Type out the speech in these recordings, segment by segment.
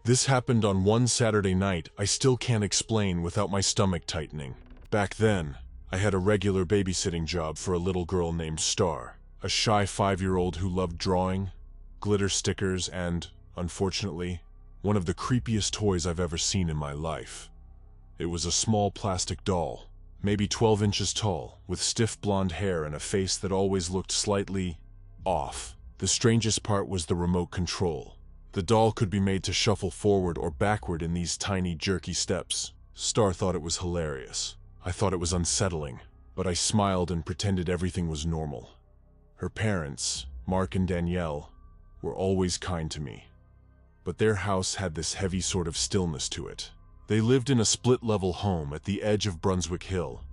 This happened on one Saturday night I still can't explain without my stomach tightening. Back then, I had a regular babysitting job for a little girl named Star, a shy 5-year-old who loved drawing, glitter stickers, and, unfortunately, one of the creepiest toys I've ever seen in my life. It was a small plastic doll, maybe 12 inches tall, with stiff blonde hair and a face that always looked slightly off. The strangest part was the remote control. The doll could be made to shuffle forward or backward in these tiny, jerky steps. Star thought it was hilarious. I thought it was unsettling, but I smiled and pretended everything was normal. Her parents, Mark and Danielle, were always kind to me. But their house had this heavy sort of stillness to it. They lived in a split-level home at the edge of Brunswick Hill.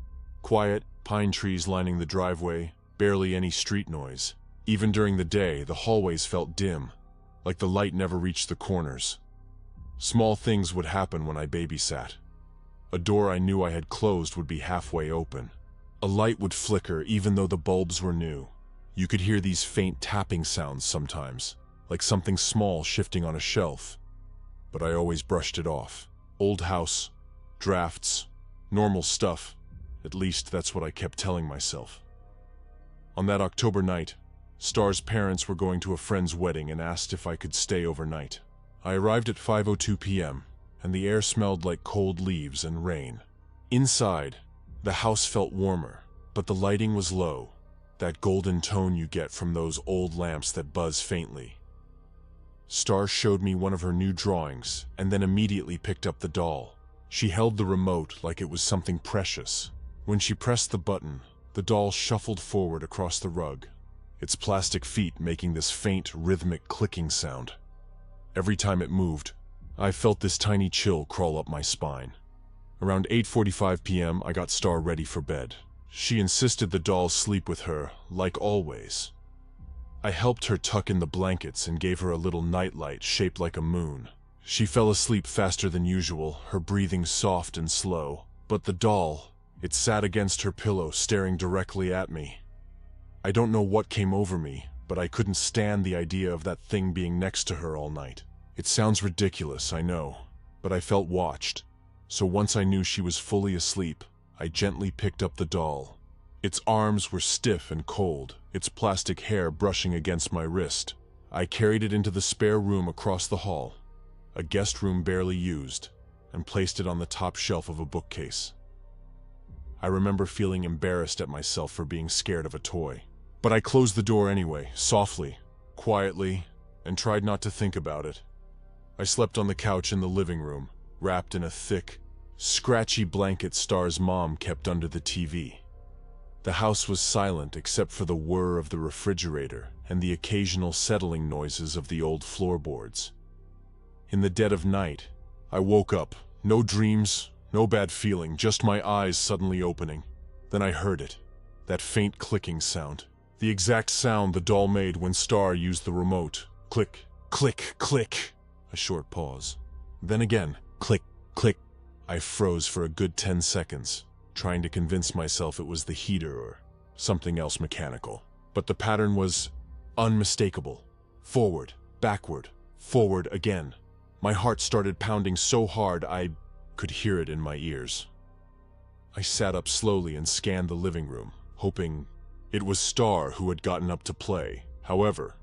Quiet, pine trees lining the driveway, barely any street noise. Even during the day, the hallways felt dim, like the light never reached the corners. Small things would happen when I babysat. A door I knew I had closed would be halfway open. A light would flicker even though the bulbs were new. You could hear these faint tapping sounds sometimes, like something small shifting on a shelf. But I always brushed it off. Old house, drafts, normal stuff. At least that's what I kept telling myself. On that October night, Star's parents were going to a friend's wedding and asked if I could stay overnight. I arrived at 5:02 p.m., and the air smelled like cold leaves and rain. Inside, the house felt warmer, but the lighting was low, that golden tone you get from those old lamps that buzz faintly. Star showed me one of her new drawings and then immediately picked up the doll. She held the remote like it was something precious. When she pressed the button, the doll shuffled forward across the rug, its plastic feet making this faint, rhythmic clicking sound. Every time it moved, I felt this tiny chill crawl up my spine. Around 8:45 p.m., I got Star ready for bed. She insisted the doll sleep with her, like always. I helped her tuck in the blankets and gave her a little nightlight shaped like a moon. She fell asleep faster than usual, her breathing soft and slow. But the doll, it sat against her pillow, staring directly at me. I don't know what came over me, but I couldn't stand the idea of that thing being next to her all night. It sounds ridiculous, I know, but I felt watched. So once I knew she was fully asleep, I gently picked up the doll. Its arms were stiff and cold, its plastic hair brushing against my wrist. I carried it into the spare room across the hall, a guest room barely used, and placed it on the top shelf of a bookcase. I remember feeling embarrassed at myself for being scared of a toy. But I closed the door anyway, softly, quietly, and tried not to think about it. I slept on the couch in the living room, wrapped in a thick, scratchy blanket Star's mom kept under the TV. The house was silent except for the whir of the refrigerator and the occasional settling noises of the old floorboards. In the dead of night, I woke up. No dreams, no bad feeling, just my eyes suddenly opening. Then I heard it, that faint clicking sound. The exact sound the doll made when Star used the remote. Click, click, click. A short pause. Then again, click, click. I froze for a good 10 seconds, trying to convince myself it was the heater or something else mechanical. But the pattern was unmistakable. Forward, backward, forward again. My heart started pounding so hard I could hear it in my ears. I sat up slowly and scanned the living room, hoping it was Star who had gotten up to play. However,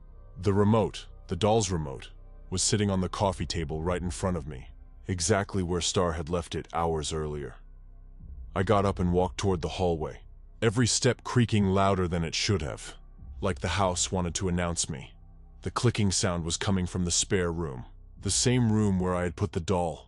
the remote, the doll's remote, was sitting on the coffee table right in front of me, exactly where Star had left it hours earlier. I got up and walked toward the hallway, every step creaking louder than it should have, like the house wanted to announce me. The clicking sound was coming from the spare room, the same room where I had put the doll.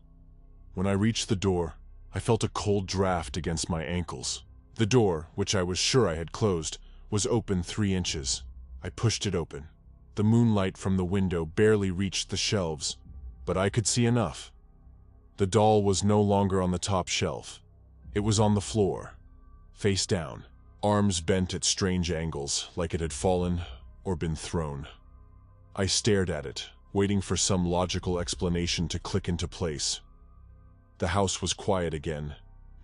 When I reached the door, I felt a cold draft against my ankles. The door, which I was sure I had closed, was open 3 inches. I pushed it open. The moonlight from the window barely reached the shelves, but I could see enough. The doll was no longer on the top shelf. It was on the floor, face down, arms bent at strange angles, like it had fallen or been thrown. I stared at it, waiting for some logical explanation to click into place. The house was quiet again.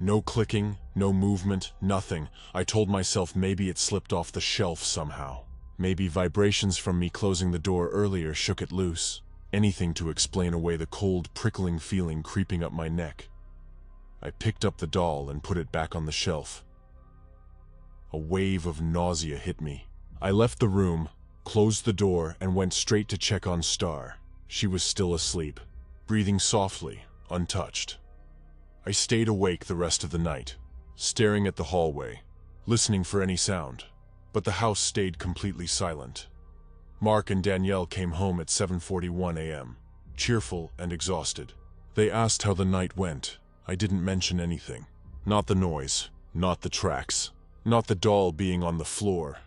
No clicking, no movement, nothing. I told myself maybe it slipped off the shelf somehow. Maybe vibrations from me closing the door earlier shook it loose. anything to explain away the cold, prickling feeling creeping up my neck. I picked up the doll and put it back on the shelf. A wave of nausea hit me. I left the room, closed the door, and went straight to check on Star. She was still asleep, breathing softly, untouched. I stayed awake the rest of the night, staring at the hallway, listening for any sound, but the house stayed completely silent. Mark and Danielle came home at 7:41 a.m., cheerful and exhausted. They asked how the night went. I didn't mention anything. Not the noise, not the tracks, not the doll being on the floor.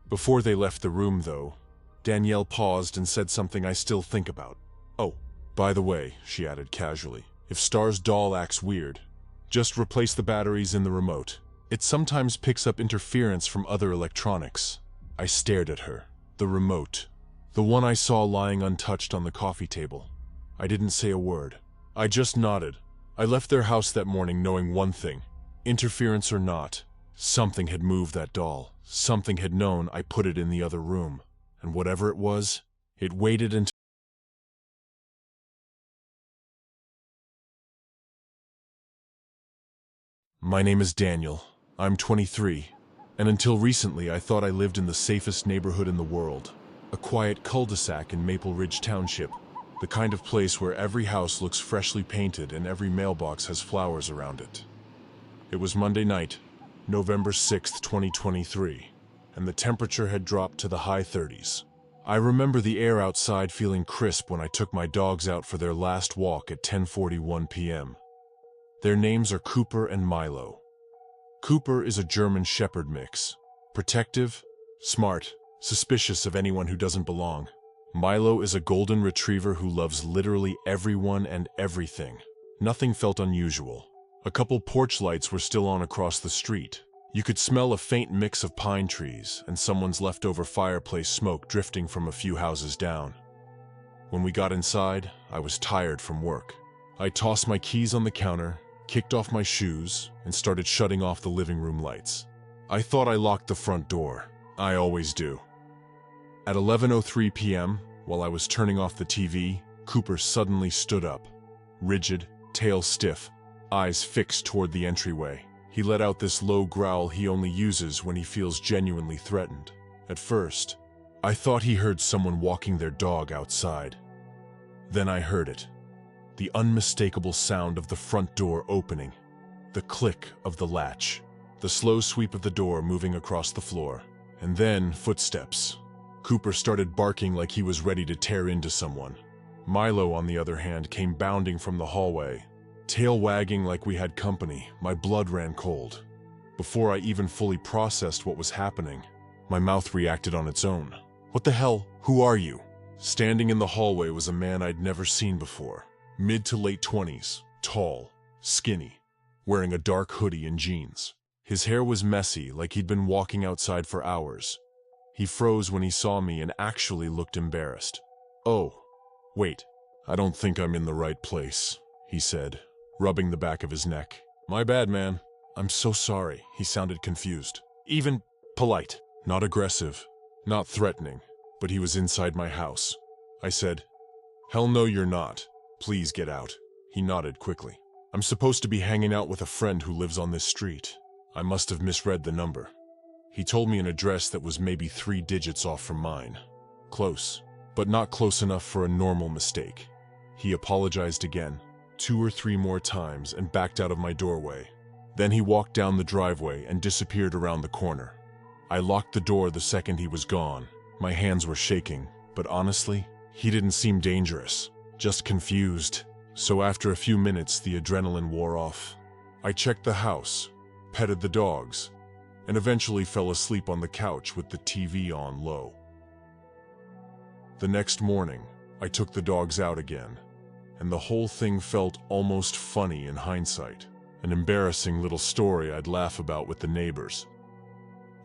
Before they left the room, though, Danielle paused and said something I still think about. "Oh, by the way," she added casually, "if Star's doll acts weird, just replace the batteries in the remote. It sometimes picks up interference from other electronics." I stared at her. The remote. The one I saw lying untouched on the coffee table. I didn't say a word. I just nodded. I left their house that morning knowing one thing. Interference or not, something had moved that doll. Something had known I put it in the other room. And whatever it was, it waited until... My name is Daniel. I'm 23. And until recently, I thought I lived in the safest neighborhood in the world. A quiet cul-de-sac in Maple Ridge Township. The kind of place where every house looks freshly painted and every mailbox has flowers around it. It was Monday night, November 6th, 2023, and the temperature had dropped to the high 30s. I remember the air outside feeling crisp when I took my dogs out for their last walk at 10:41 p.m. Their names are Cooper and Milo. Cooper is a German Shepherd mix. Protective, smart, suspicious of anyone who doesn't belong. Milo is a golden retriever who loves literally everyone and everything. Nothing felt unusual. A couple porch lights were still on across the street. You could smell a faint mix of pine trees and someone's leftover fireplace smoke drifting from a few houses down. When we got inside, I was tired from work. I tossed my keys on the counter, kicked off my shoes, and started shutting off the living room lights. I thought I locked the front door. I always do. At 11:03 p.m., while I was turning off the TV, Cooper suddenly stood up. Rigid, tail stiff, eyes fixed toward the entryway. He let out this low growl he only uses when he feels genuinely threatened. At first, I thought he heard someone walking their dog outside. Then I heard it. The unmistakable sound of the front door opening. The click of the latch. The slow sweep of the door moving across the floor. And then footsteps. Cooper started barking like he was ready to tear into someone. Milo, on the other hand, came bounding from the hallway. Tail wagging like we had company, my blood ran cold. Before I even fully processed what was happening, my mouth reacted on its own. "What the hell? Who are you?" Standing in the hallway was a man I'd never seen before. Mid to late 20s, tall, skinny, wearing a dark hoodie and jeans. His hair was messy, like he'd been walking outside for hours. He froze when he saw me and actually looked embarrassed. "Oh, wait, I don't think I'm in the right place," he said, rubbing the back of his neck. "My bad, man. I'm so sorry." He sounded confused. Even polite. Not aggressive, not threatening, but he was inside my house. I said, "Hell no, you're not. Please get out." He nodded quickly. "I'm supposed to be hanging out with a friend who lives on this street. I must have misread the number." He told me an address that was maybe 3 digits off from mine. Close, but not close enough for a normal mistake. He apologized again, 2 or 3 more times, and backed out of my doorway. Then he walked down the driveway and disappeared around the corner. I locked the door the second he was gone. My hands were shaking, but honestly, he didn't seem dangerous, just confused. So after a few minutes, the adrenaline wore off. I checked the house, petted the dogs, and eventually fell asleep on the couch with the TV on low. The next morning, I took the dogs out again, and the whole thing felt almost funny in hindsight. An embarrassing little story I'd laugh about with the neighbors.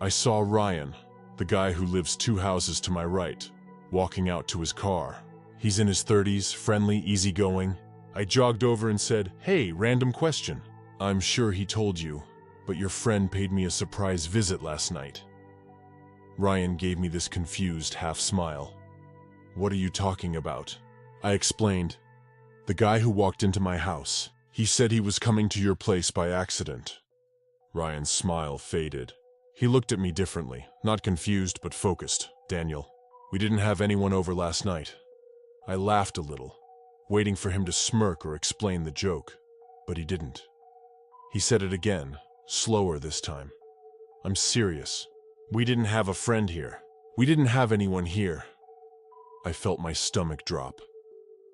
I saw Ryan, the guy who lives 2 houses to my right, walking out to his car. He's in his 30s, friendly, easygoing. I jogged over and said, "Hey, random question. I'm sure he told you, but your friend paid me a surprise visit last night." Ryan gave me this confused half smile. "What are you talking about?" I explained. "The guy who walked into my house. He said he was coming to your place by accident." Ryan's smile faded. He looked at me differently, not confused but focused. "Daniel, we didn't have anyone over last night." I laughed a little, waiting for him to smirk or explain the joke, but he didn't. He said it again, slower this time. "I'm serious. We didn't have a friend here. We didn't have anyone here." I felt my stomach drop.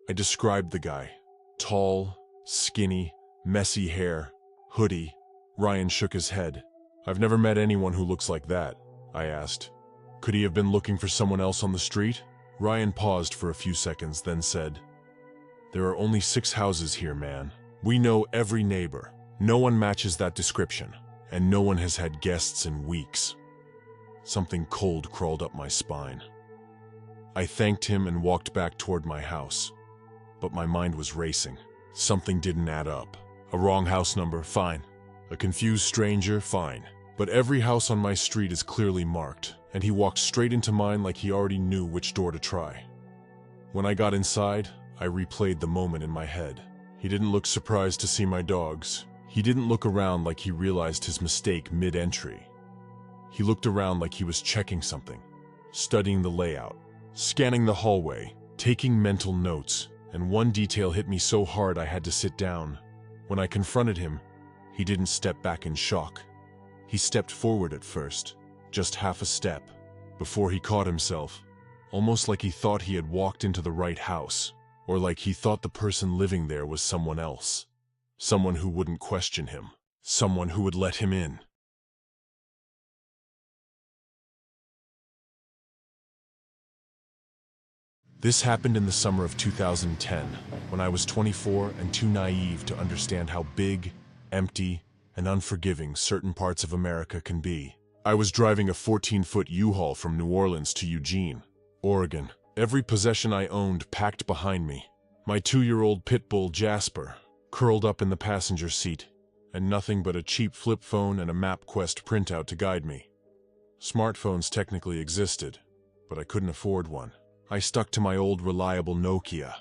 I described the guy. Tall, skinny, messy hair, hoodie. Ryan shook his head. "I've never met anyone who looks like that," I asked. "Could he have been looking for someone else on the street?" Ryan paused for a few seconds, then said, "There are only 6 houses here, man. We know every neighbor. No one matches that description, and no one has had guests in weeks." Something cold crawled up my spine. I thanked him and walked back toward my house, but my mind was racing. Something didn't add up. A wrong house number, fine. A confused stranger, fine. But every house on my street is clearly marked, and he walked straight into mine like he already knew which door to try. When I got inside, I replayed the moment in my head. He didn't look surprised to see my dogs. He didn't look around like he realized his mistake mid-entry. He looked around like he was checking something, studying the layout, scanning the hallway, taking mental notes, and one detail hit me so hard I had to sit down. When I confronted him, he didn't step back in shock. He stepped forward at first, just half a step, before he caught himself, almost like he thought he had walked into the right house, or like he thought the person living there was someone else. Someone who wouldn't question him. Someone who would let him in. This happened in the summer of 2010, when I was 24 and too naive to understand how big, empty, and unforgiving certain parts of America can be. I was driving a 14-foot U-Haul from New Orleans to Eugene, Oregon. Every possession I owned packed behind me. My 2-year-old pit bull Jasper, curled up in the passenger seat, and nothing but a cheap flip phone and a MapQuest printout to guide me. Smartphones technically existed, but I couldn't afford one. I stuck to my old reliable Nokia.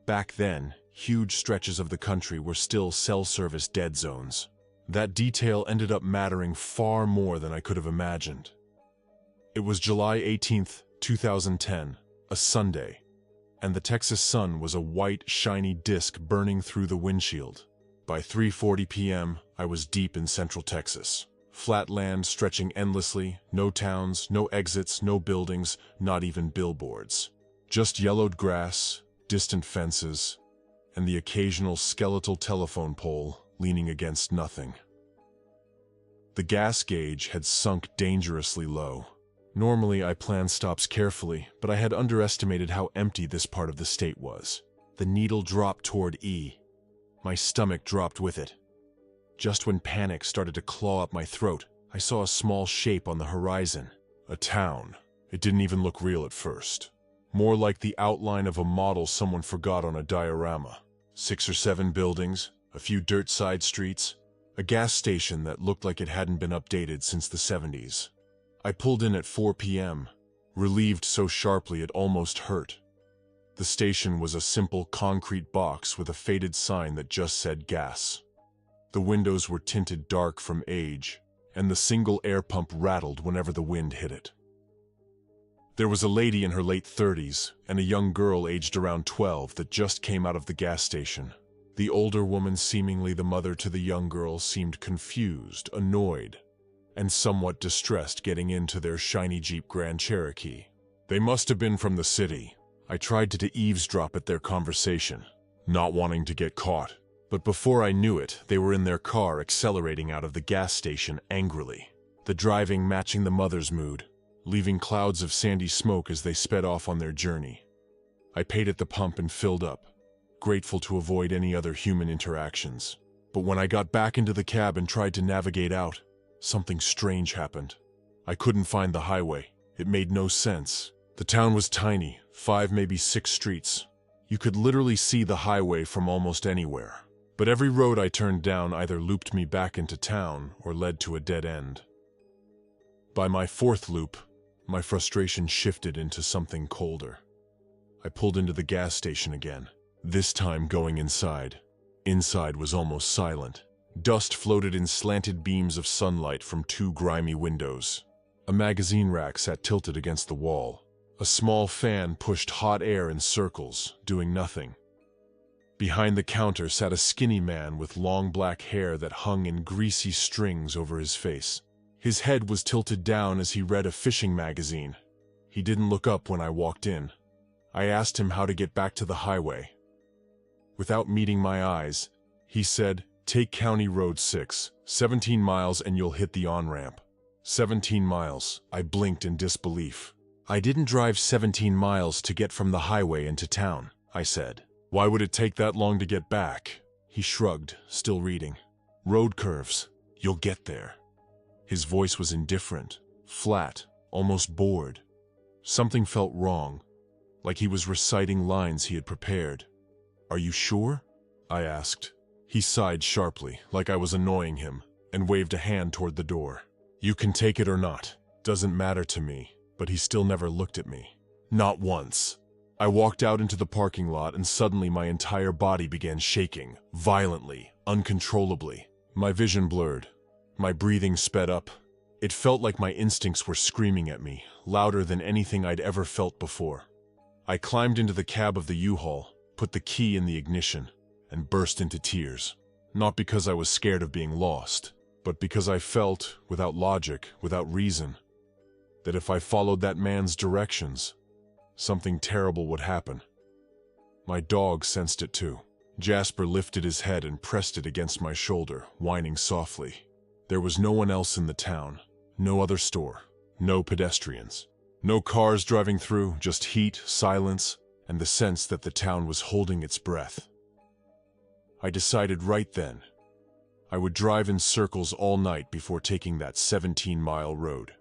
Back then, huge stretches of the country were still cell service dead zones. That detail ended up mattering far more than I could have imagined. It was July 18th, 2010, a Sunday, and the Texas sun was a white, shiny disk burning through the windshield. By 3:40 p.m., I was deep in central Texas. Flat land stretching endlessly, no towns, no exits, no buildings, not even billboards. Just yellowed grass, distant fences, and the occasional skeletal telephone pole leaning against nothing. The gas gauge had sunk dangerously low. Normally, I plan stops carefully, but I had underestimated how empty this part of the state was. The needle dropped toward E. My stomach dropped with it. Just when panic started to claw up my throat, I saw a small shape on the horizon. A town. It didn't even look real at first. More like the outline of a model someone forgot on a diorama. 6 or 7 buildings, a few dirt side streets, a gas station that looked like it hadn't been updated since the 70s. I pulled in at 4 p.m., relieved so sharply it almost hurt. The station was a simple concrete box with a faded sign that just said gas. The windows were tinted dark from age, and the single air pump rattled whenever the wind hit it. There was a lady in her late 30s and a young girl aged around 12 that just came out of the gas station. The older woman, seemingly the mother to the young girl, seemed confused, annoyed, and somewhat distressed getting into their shiny Jeep Grand Cherokee. They must have been from the city. I tried to eavesdrop at their conversation, not wanting to get caught. But before I knew it, they were in their car accelerating out of the gas station angrily. The driving matching the mother's mood, leaving clouds of sandy smoke as they sped off on their journey. I paid at the pump and filled up, grateful to avoid any other human interactions. But when I got back into the cab and tried to navigate out, something strange happened. I couldn't find the highway. It made no sense. The town was tiny, 5, maybe 6 streets. You could literally see the highway from almost anywhere. But every road I turned down either looped me back into town or led to a dead end. By my 4th loop, my frustration shifted into something colder. I pulled into the gas station again, this time going inside. Inside was almost silent. Dust floated in slanted beams of sunlight from two grimy windows. A magazine rack sat tilted against the wall. A small fan pushed hot air in circles, doing nothing. Behind the counter sat a skinny man with long black hair that hung in greasy strings over his face. His head was tilted down as he read a fishing magazine. He didn't look up when I walked in. I asked him how to get back to the highway. Without meeting my eyes, he said, "Take County Road 6, 17 miles and you'll hit the on-ramp." 17 miles, I blinked in disbelief. "I didn't drive 17 miles to get from the highway into town," I said. "Why would it take that long to get back?" He shrugged, still reading. "Road curves. You'll get there." His voice was indifferent, flat, almost bored. Something felt wrong, like he was reciting lines he had prepared. "Are you sure?" I asked. He sighed sharply, like I was annoying him, and waved a hand toward the door. "You can take it or not. Doesn't matter to me." But he still never looked at me. Not once. I walked out into the parking lot and suddenly my entire body began shaking, violently, uncontrollably. My vision blurred. My breathing sped up. It felt like my instincts were screaming at me, louder than anything I'd ever felt before. I climbed into the cab of the U-Haul, put the key in the ignition, and burst into tears. Not because I was scared of being lost, but because I felt, without logic, without reason, that if I followed that man's directions, something terrible would happen. My dog sensed it too. Jasper lifted his head and pressed it against my shoulder, whining softly. There was no one else in the town, no other store, no pedestrians, no cars driving through, just heat, silence, and the sense that the town was holding its breath. I decided right then I would drive in circles all night before taking that 17-mile road.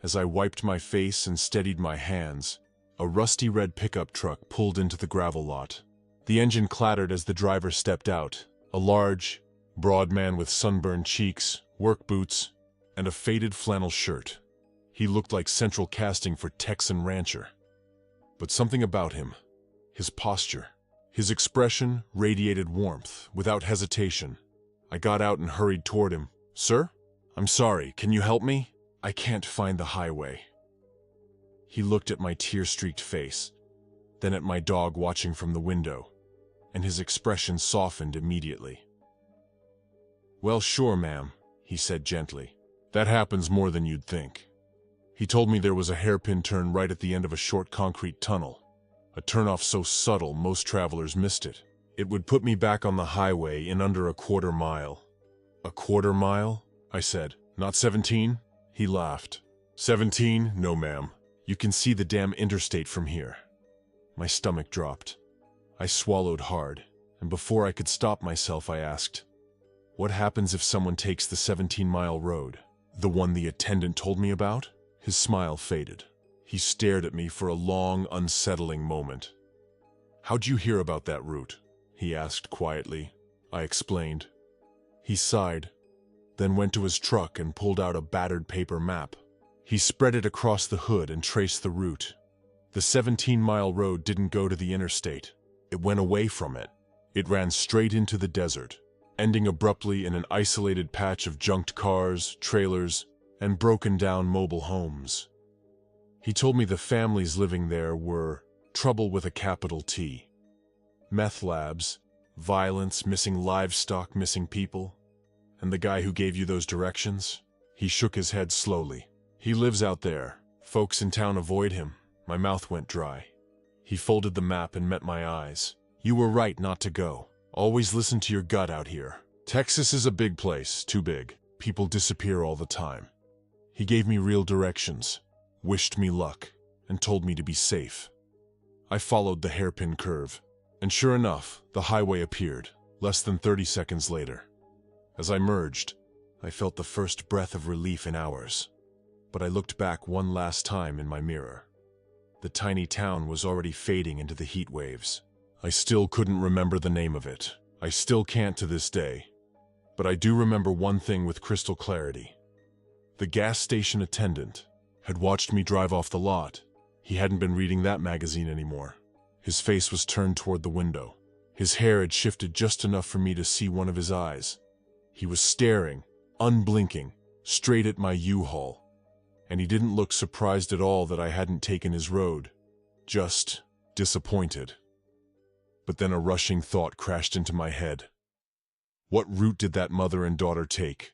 As I wiped my face and steadied my hands, a rusty red pickup truck pulled into the gravel lot. The engine clattered as the driver stepped out, a large, broad man with sunburned cheeks, work boots, and a faded flannel shirt. He looked like central casting for Texan rancher. But something about him, his posture, his expression radiated warmth, without hesitation. I got out and hurried toward him. "Sir? I'm sorry, can you help me? I can't find the highway." He looked at my tear-streaked face, then at my dog watching from the window, and his expression softened immediately. "Well, sure, ma'am," he said gently. "That happens more than you'd think." He told me there was a hairpin turn right at the end of a short concrete tunnel, a turnoff so subtle most travelers missed it. It would put me back on the highway in under a quarter mile. "A quarter mile?" I said. "Not 17? He laughed. "17? No, ma'am. You can see the damn interstate from here." My stomach dropped. I swallowed hard, and before I could stop myself I asked, "What happens if someone takes the 17-mile road? The one the attendant told me about?" His smile faded. He stared at me for a long, unsettling moment. "How'd you hear about that route?" he asked quietly. I explained. He sighed, then went to his truck and pulled out a battered paper map. He spread it across the hood and traced the route. The 17-mile road didn't go to the interstate. It went away from it. It ran straight into the desert, ending abruptly in an isolated patch of junked cars, trailers, and broken-down mobile homes. He told me the families living there were trouble with a capital T. Meth labs, violence, missing livestock, missing people. And the guy who gave you those directions? He shook his head slowly. "He lives out there. Folks in town avoid him." My mouth went dry. He folded the map and met my eyes. "You were right not to go. Always listen to your gut out here. Texas is a big place, too big. People disappear all the time." He gave me real directions, wished me luck, and told me to be safe. I followed the hairpin curve, and sure enough, the highway appeared, less than 30 seconds later. As I merged, I felt the first breath of relief in hours. But I looked back one last time in my mirror. The tiny town was already fading into the heat waves. I still couldn't remember the name of it. I still can't to this day. But I do remember one thing with crystal clarity. The gas station attendant had watched me drive off the lot. He hadn't been reading that magazine anymore. His face was turned toward the window. His hair had shifted just enough for me to see one of his eyes. He was staring, unblinking, straight at my U-Haul. And he didn't look surprised at all that I hadn't taken his road. Just disappointed. But then a rushing thought crashed into my head. What route did that mother and daughter take?